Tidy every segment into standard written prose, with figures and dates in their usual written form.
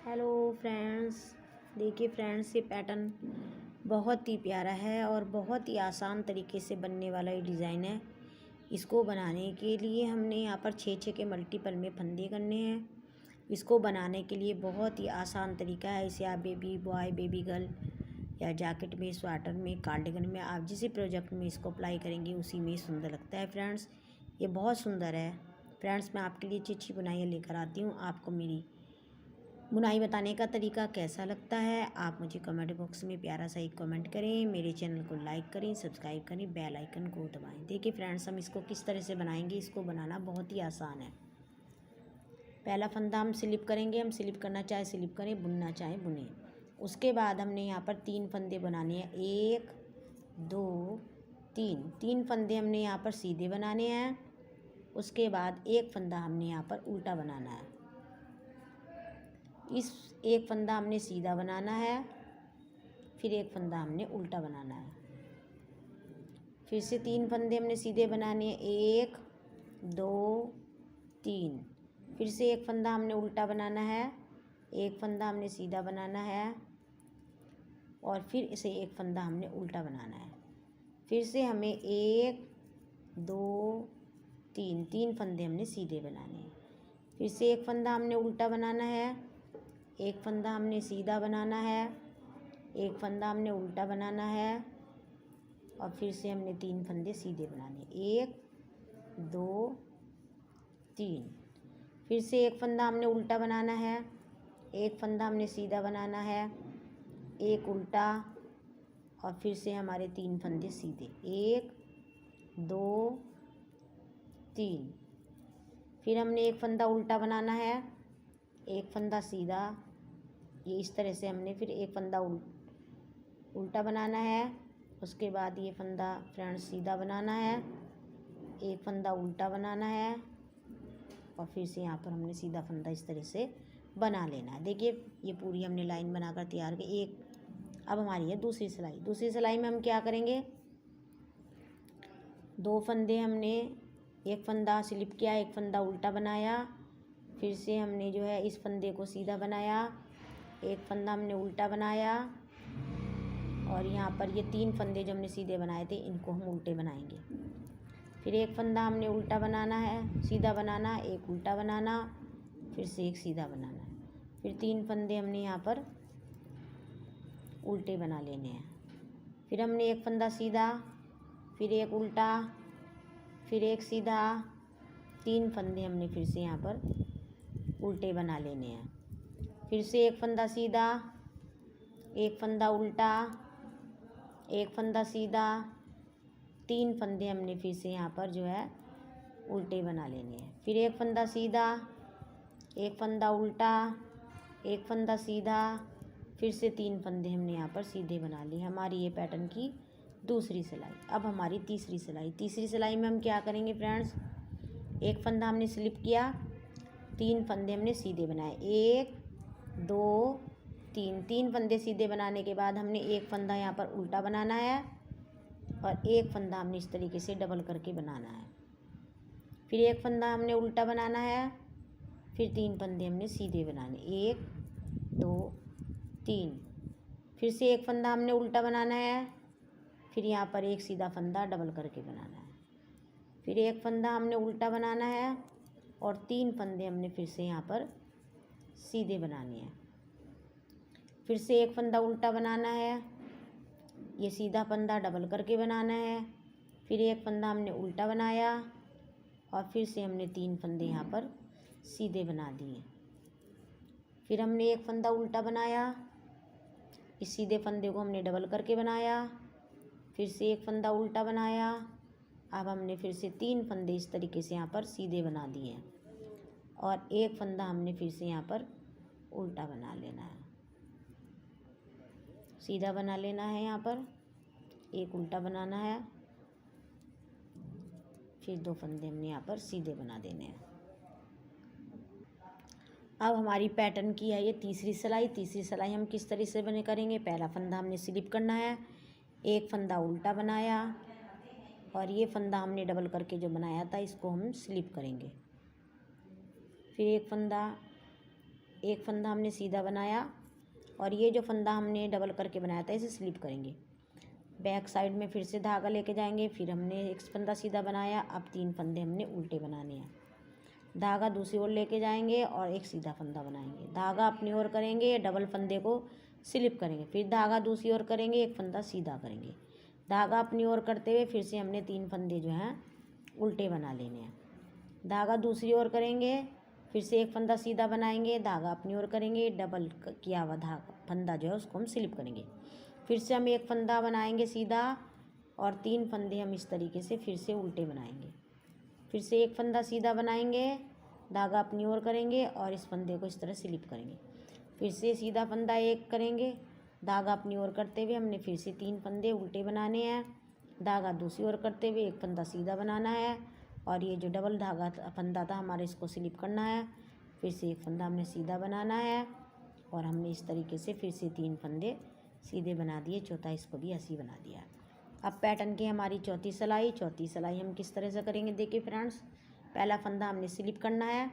Hello friends, देखिए friends, ये pattern बहुत ही प्यारा है और बहुत ही आसान तरीके से बनने वाला ये डिज़ाइन है। इसको बनाने के लिए हमने यहाँ पर 6-6 के मल्टीपल में फंदे करने हैं। इसको बनाने के लिए बहुत ही आसान तरीका है। इसे आप बेबी बॉय, बेबी गर्ल या जैकेट में, स्वेटर में, कार्डिगन में, आप जिस प्रोजेक्ट में इसको अप्लाई करेंगे उसी में सुंदर लगता है। फ्रेंड्स, ये बहुत सुंदर है। फ्रेंड्स, मैं आपके लिए अच्छी बुनाइयाँ लेकर आती हूँ। आपको मेरी बुनाई बताने का तरीका कैसा लगता है, आप मुझे कमेंट बॉक्स में प्यारा सा एक कमेंट करें। मेरे चैनल को लाइक करें, सब्सक्राइब करें, बेल आइकन को दबाएं। देखिए फ्रेंड्स, हम इसको किस तरह से बनाएंगे। इसको बनाना बहुत ही आसान है। पहला फंदा हम स्लिप करेंगे। हम स्लिप करना चाहे स्लिप करें, बुनना चाहे बुने। उसके बाद हमने यहाँ पर 3 फंदे बनाने हैं। 1 2 3 फंदे हमने यहाँ पर सीधे बनाने हैं। उसके बाद एक फंदा हमने यहाँ पर उल्टा बनाना है। इस एक फंदा हमने सीधा बनाना है, फिर एक फंदा हमने उल्टा बनाना है। फिर से 3 फंदे हमने सीधे बनाने हैं। 1 2 3। फिर से एक फंदा हमने उल्टा बनाना है, एक फंदा हमने सीधा बनाना है और फिर इसे एक फंदा हमने उल्टा बनाना है। फिर से हमें 1 2 3 फंदे हमने सीधे बनाने हैं। फिर से एक फंदा हमने उल्टा बनाना है, एक फंदा हमने सीधा बनाना है, एक फंदा हमने उल्टा बनाना है और फिर से हमने 3 फंदे सीधे बनाने। 1 2 3। फिर से एक फंदा हमने उल्टा बनाना है, एक फंदा हमने सीधा बनाना है, एक उल्टा और फिर से हमारे 3 फंदे सीधे। 1 2 3। फिर हमने एक फंदा उल्टा बनाना है, एक फंदा सीधा। ये इस तरह से हमने फिर एक फंदा उल्टा बनाना है। उसके बाद ये फंदा फ्रेंड्स सीधा बनाना है, एक फंदा उल्टा बनाना है और फिर से यहाँ पर हमने सीधा फंदा इस तरह से बना लेना है। देखिए, ये पूरी हमने लाइन बनाकर तैयार की। अब हमारी है दूसरी सिलाई। दूसरी सिलाई में हम क्या करेंगे, 2 फंदे हमने, एक फंदा स्लिप किया, एक फंदा उल्टा बनाया। फिर से हमने जो है इस फंदे को सीधा बनाया, एक फंदा हमने उल्टा बनाया और यहाँ पर ये 3 फंदे जो हमने सीधे बनाए थे इनको हम उल्टे बनाएंगे। फिर एक फंदा हमने उल्टा बनाना है, सीधा बनाना, एक उल्टा बनाना, फिर से एक सीधा बनाना है। फिर 3 फंदे हमने यहाँ पर उल्टे बना लेने हैं। फिर हमने एक फंदा सीधा, फिर एक उल्टा, फिर एक सीधा, 3 फंदे हमने फिर से यहाँ पर उल्टे बना लेने हैं। फिर से एक फंदा सीधा, एक फंदा उल्टा, एक फंदा सीधा, 3 फंदे हमने फिर से यहाँ पर जो है उल्टे बना लेने हैं। फिर एक फंदा सीधा, एक फंदा उल्टा, एक फंदा सीधा, फिर से 3 फंदे हमने यहाँ पर सीधे बना लिए। हमारी ये पैटर्न की दूसरी सिलाई। अब हमारी तीसरी सिलाई। तीसरी सिलाई में हम क्या करेंगे फ्रेंड्स, एक फंदा हमने स्लिप किया, 3 फंदे हमने सीधे बनाए। 1 2 3 फंदे सीधे बनाने के बाद हमने एक फंदा यहाँ पर उल्टा बनाना है और एक फंदा हमने इस तरीके से डबल करके बनाना है। फिर एक फंदा हमने उल्टा बनाना है, फिर 3 फंदे हमने सीधे बनाने। 1 2 3। फिर से एक फंदा हमने उल्टा बनाना है, फिर यहाँ पर एक सीधा फंदा डबल करके बनाना है। फिर एक फंदा हमने उल्टा बनाना है और 3 फंदे हमने फिर से यहाँ पर सीधे बनाने हैं। फिर से एक फंदा उल्टा बनाना है, ये सीधा फंदा डबल करके बनाना है। फिर एक फंदा हमने उल्टा बनाया और फिर से हमने 3 फंदे यहाँ पर सीधे बना दिए। फिर हमने एक फंदा उल्टा बनाया, इस सीधे फंदे को हमने डबल करके बनाया। फिर से एक फंदा उल्टा बनाया। अब हमने फिर से 3 फंदे इस तरीके से यहाँ पर सीधे बना दिए हैं और एक फंदा हमने फिर से यहाँ पर उल्टा बना लेना है, सीधा बना लेना है। यहाँ पर एक उल्टा बनाना है, फिर 2 फंदे हमने यहाँ पर सीधे बना देने हैं। अब हमारी पैटर्न की है ये तीसरी सिलाई। तीसरी सिलाई हम किस तरह से बने करेंगे, पहला फंदा हमने स्लिप करना है, एक फंदा उल्टा बनाया और ये फंदा हमने डबल करके जो बनाया था इसको हम स्लिप करेंगे। फिर एक फंदा एक फंदा हमने सीधा बनाया और ये जो फंदा हमने डबल करके बनाया था इसे स्लिप करेंगे। बैक साइड में फिर से धागा लेके जाएंगे, फिर हमने एक फंदा सीधा बनाया, अब 3 फंदे हमने उल्टे बनाने हैं। धागा दूसरी ओर लेके जाएंगे और एक सीधा फंदा बनाएंगे, धागा अपनी ओर करेंगे, डबल फंदे को स्लिप करेंगे, फिर धागा दूसरी ओर करेंगे, एक फंदा सीधा करेंगे, धागा अपनी ओर करते हुए फिर से हमने 3 फंदे जो हैं उल्टे बना लेने हैं। धागा दूसरी ओर करेंगे, फिर से एक फंदा सीधा बनाएंगे, धागा अपनी ओर करेंगे, डबल किया हुआ धागा फंदा जो है उसको हम स्लिप करेंगे, फिर से हम एक फंदा बनाएंगे सीधा और 3 फंदे हम इस तरीके से फिर से उल्टे बनाएंगे, फिर से एक फंदा सीधा बनाएंगे, धागा अपनी ओर करेंगे और इस फंदे को इस तरह स्लिप करेंगे, फिर से सीधा फंदा एक करेंगे, धागा अपनी ओर करते हुए हमने फिर से 3 फंदे उल्टे बनाने हैं, धागा दूसरी ओर करते हुए एक फंदा सीधा बनाना है और ये जो डबल धागा फंदा था हमारे इसको स्लिप करना है, फिर से एक फंदा हमने सीधा बनाना है और हमने इस तरीके से फिर से 3 फंदे सीधे बना दिए, चौथा इसको भी ऐसे ही बना दिया। अब पैटर्न की हमारी चौथी सिलाई हम किस तरह से करेंगे देखिए फ्रेंड्स। पहला फंदा हमने स्लिप करना है,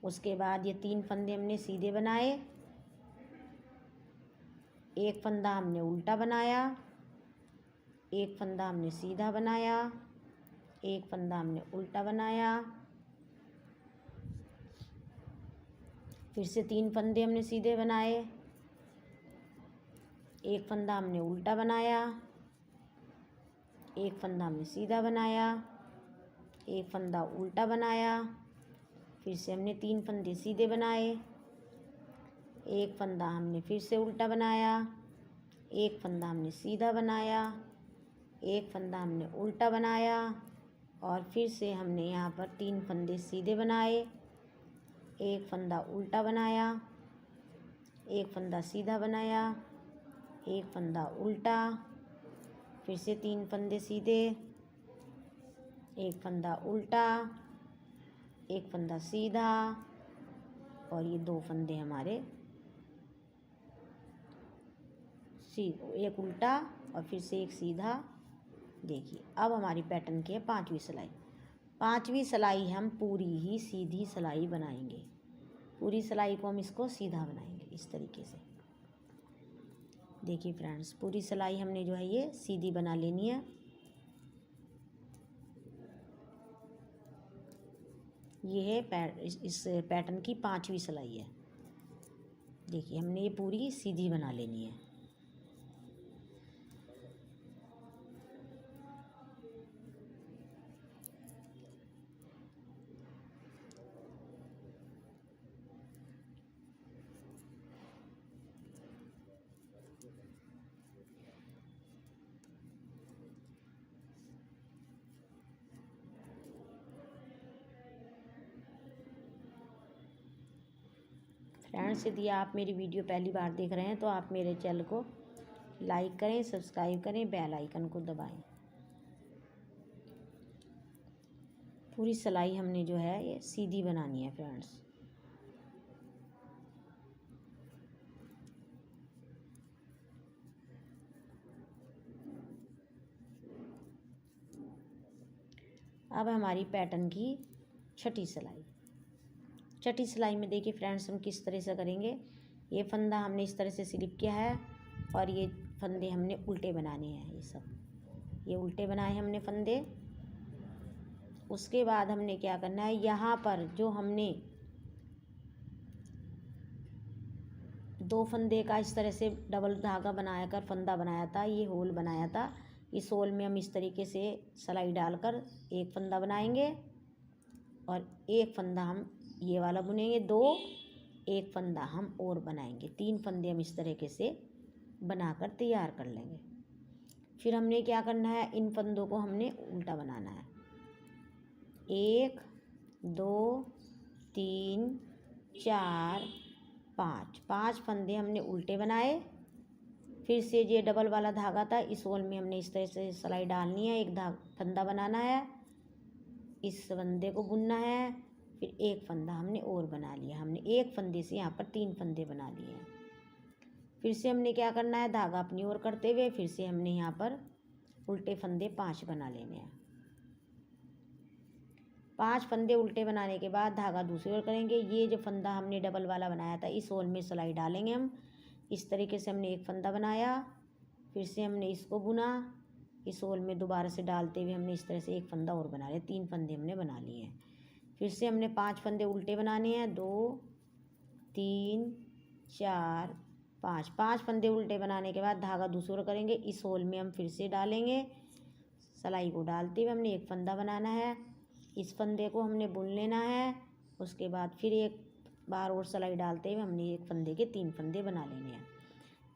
उसके बाद ये 3 फंदे हमने सीधे बनाए, एक फंदा हमने उल्टा बनाया, एक फंदा हमने सीधा बनाया, एक फंदा हमने उल्टा बनाया, फिर से 3 फंदे हमने सीधे बनाए, एक फंदा हमने उल्टा बनाया, एक फंदा हमने सीधा बनाया, एक फंदा उल्टा बनाया, फिर से हमने 3 फंदे सीधे बनाए, एक फंदा हमने फिर से उल्टा बनाया, एक फंदा हमने सीधा बनाया, एक फंदा हमने उल्टा बनाया और फिर से हमने यहाँ पर 3 फंदे सीधे बनाए, एक फंदा उल्टा बनाया, एक फंदा सीधा बनाया, एक फंदा उल्टा, फिर से 3 फंदे सीधे, एक फंदा उल्टा, एक फंदा सीधा और ये 2 फंदे हमारे एक उल्टा और फिर से एक सीधा। देखिए अब हमारी पैटर्न की है 5वीं सिलाई। 5वीं सिलाई हम पूरी ही सीधी सिलाई बनाएंगे, पूरी सिलाई को हम इसको सीधा बनाएंगे इस तरीके से। देखिए फ्रेंड्स पूरी सिलाई हमने जो है ये सीधी बना लेनी है। ये है इस पैटर्न की 5वीं सिलाई है। देखिए हमने ये पूरी सीधी बना लेनी है। फ्रेंड्स यदि आप मेरी वीडियो पहली बार देख रहे हैं तो आप मेरे चैनल को लाइक करें, सब्सक्राइब करें, बेल आइकन को दबाएं। पूरी सिलाई हमने जो है ये सीधी बनानी है फ्रेंड्स। अब हमारी पैटर्न की छठी सिलाई। छठी सिलाई में देखिए फ्रेंड्स हम किस तरह से करेंगे। ये फंदा हमने इस तरह से स्लिप किया है और ये फंदे हमने उल्टे बनाने हैं, ये सब ये उल्टे बनाए हमने फंदे। उसके बाद हमने क्या करना है, यहाँ पर जो हमने 2 फंदे का इस तरह से डबल धागा बनाया कर फंदा बनाया था, ये होल बनाया था, इस होल में हम इस तरीके से सिलाई डालकर एक फंदा बनाएंगे और एक फंदा हम ये वाला बुनेंगे 2, एक फंदा हम और बनाएंगे, 3 फंदे हम इस तरीके से बनाकर तैयार कर लेंगे। फिर हमने क्या करना है, इन फंदों को हमने उल्टा बनाना है। 1 2 3 4 5 फंदे हमने उल्टे बनाए। फिर से ये डबल वाला धागा था, इस होल में हमने इस तरह से सिलाई डालनी है, एक फंदा बनाना है, इस फंदे को बुनना है, फिर एक फंदा हमने और बना लिया। हमने एक फंदे से यहाँ पर 3 फंदे बना लिए हैं। फिर से हमने क्या करना है, धागा अपनी ओर करते हुए फिर से हमने यहाँ पर उल्टे फंदे 5 बना लेने हैं। 5 फंदे उल्टे बनाने के बाद धागा दूसरी ओर करेंगे। ये जो फंदा हमने डबल वाला बनाया था इस होल में सिलाई डालेंगे हम। इस तरीके से हमने एक फंदा बनाया, फिर से हमने इसको बुना, इस होल में दोबारा से डालते हुए हमने इस तरह से एक फंदा और बना लिया। 3 फंदे हमने बना लिए हैं। फिर से हमने 5 फंदे उल्टे बनाने हैं। 2 3 4 5। 5 फंदे उल्टे बनाने के बाद धागा दूसरी ओर करेंगे। इस होल में हम फिर से डालेंगे, सिलाई को डालते हुए हमने एक फंदा बनाना है। इस फंदे को हमने बुन लेना है। उसके बाद फिर एक बार और सिलाई डालते हुए हमने एक फंदे के 3 फंदे बना लेने हैं।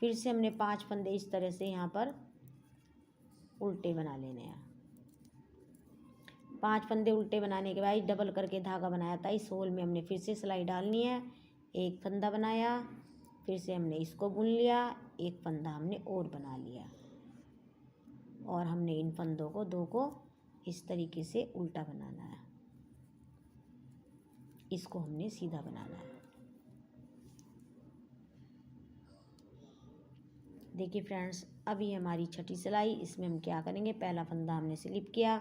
फिर से हमने 5 फंदे इस तरह से यहाँ पर उल्टे बना लेने हैं। 5 फंदे उल्टे बनाने के बाद डबल करके धागा बनाया था, इस होल में हमने फिर से सिलाई डालनी है। एक फंदा बनाया, फिर से हमने इसको बुन लिया, एक फंदा हमने और बना लिया और हमने इन फंदों को 2 को इस तरीके से उल्टा बनाना है। इसको हमने सीधा बनाना है। देखिए फ्रेंड्स, अभी हमारी छठी सिलाई, इसमें हम क्या करेंगे, पहला फंदा हमने स्लिप किया,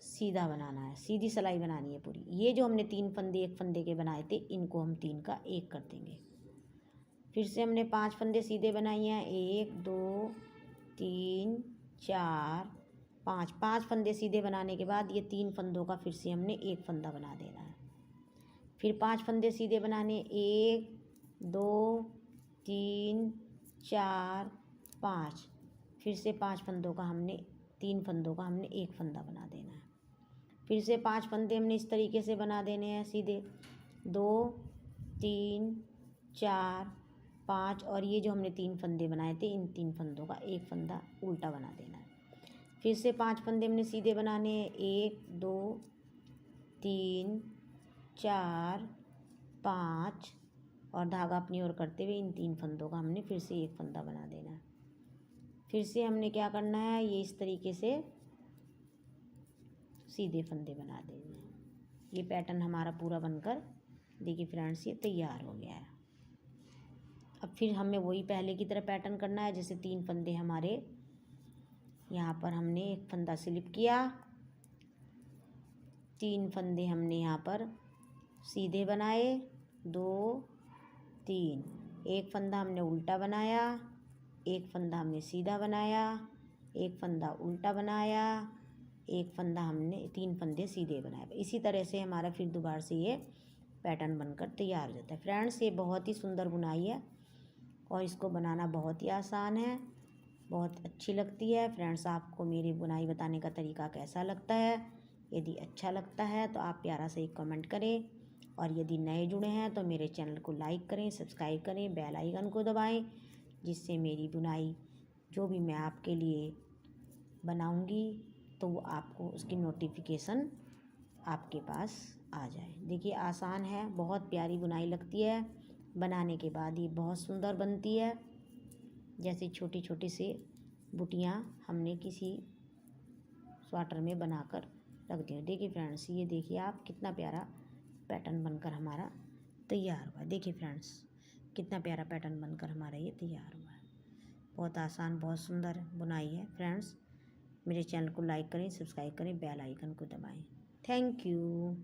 सीधा बनाना है, सीधी सिलाई बनानी है पूरी। ये जो हमने 3 फंदे एक फंदे के बनाए थे इनको हम 3 का 1 कर देंगे। फिर से हमने 5 फंदे सीधे बनाए हैं। 1 2 3 4 5। 5 फंदे सीधे बनाने के बाद ये 3 फंदों का फिर से हमने एक फंदा बना देना है। फिर 5 फंदे सीधे बनाने, 1 2 3 4 5। फिर से 5 फंदों का हमने 3 फंदों का हमने एक फंदा बना देना है। फिर से 5 फंदे हमने इस तरीके से बना देने हैं सीधे, 2 3 4 5। और ये जो हमने 3 फंदे बनाए थे इन 3 फंदों का एक फंदा उल्टा बना देना है। फिर से 5 फंदे हमने सीधे बनाने हैं, 1 2 3 4 5। और धागा अपनी ओर करते हुए इन 3 फंदों का हमने फिर से एक फंदा बना देना है। फिर से हमने क्या करना है, ये इस तरीके से सीधे फंदे बना देने हैं। ये पैटर्न हमारा पूरा बनकर देखिए फ्रेंड्स ये तैयार हो गया है। अब फिर हमें वही पहले की तरह पैटर्न करना है। जैसे 3 फंदे हमारे यहाँ पर हमने एक फंदा स्लिप किया, 3 फंदे हमने यहाँ पर सीधे बनाए, 2 3। एक फंदा हमने उल्टा बनाया, एक फंदा हमने सीधा बनाया, एक फंदा उल्टा बनाया, एक फंदा हमने 3 फंदे सीधे बनाए। इसी तरह से हमारा फिर दोबारा से ये पैटर्न बनकर तैयार हो जाता है। फ्रेंड्स, ये बहुत ही सुंदर बुनाई है और इसको बनाना बहुत ही आसान है, बहुत अच्छी लगती है। फ्रेंड्स, आपको मेरी बुनाई बताने का तरीका कैसा लगता है? यदि अच्छा लगता है तो आप प्यारा से एक कमेंट करें और यदि नए जुड़े हैं तो मेरे चैनल को लाइक करें, सब्सक्राइब करें, बेल आइकन को दबाएं, जिससे मेरी बुनाई जो भी मैं आपके लिए बनाऊंगी तो वो आपको उसकी नोटिफिकेशन आपके पास आ जाए। देखिए आसान है, बहुत प्यारी बुनाई लगती है, बनाने के बाद ये बहुत सुंदर बनती है। जैसे छोटी छोटी सी बुटियाँ हमने किसी स्वेटर में बनाकर रख दी। देखिए फ्रेंड्स, ये देखिए आप कितना प्यारा पैटर्न बनकर हमारा तैयार हुआ। देखिए फ्रेंड्स, कितना प्यारा पैटर्न बनकर हमारा ये तैयार हुआ है। बहुत आसान, बहुत सुंदर बुनाई है। फ्रेंड्स, मेरे चैनल को लाइक करें, सब्सक्राइब करें, बेल आइकन को दबाएं। Thank you.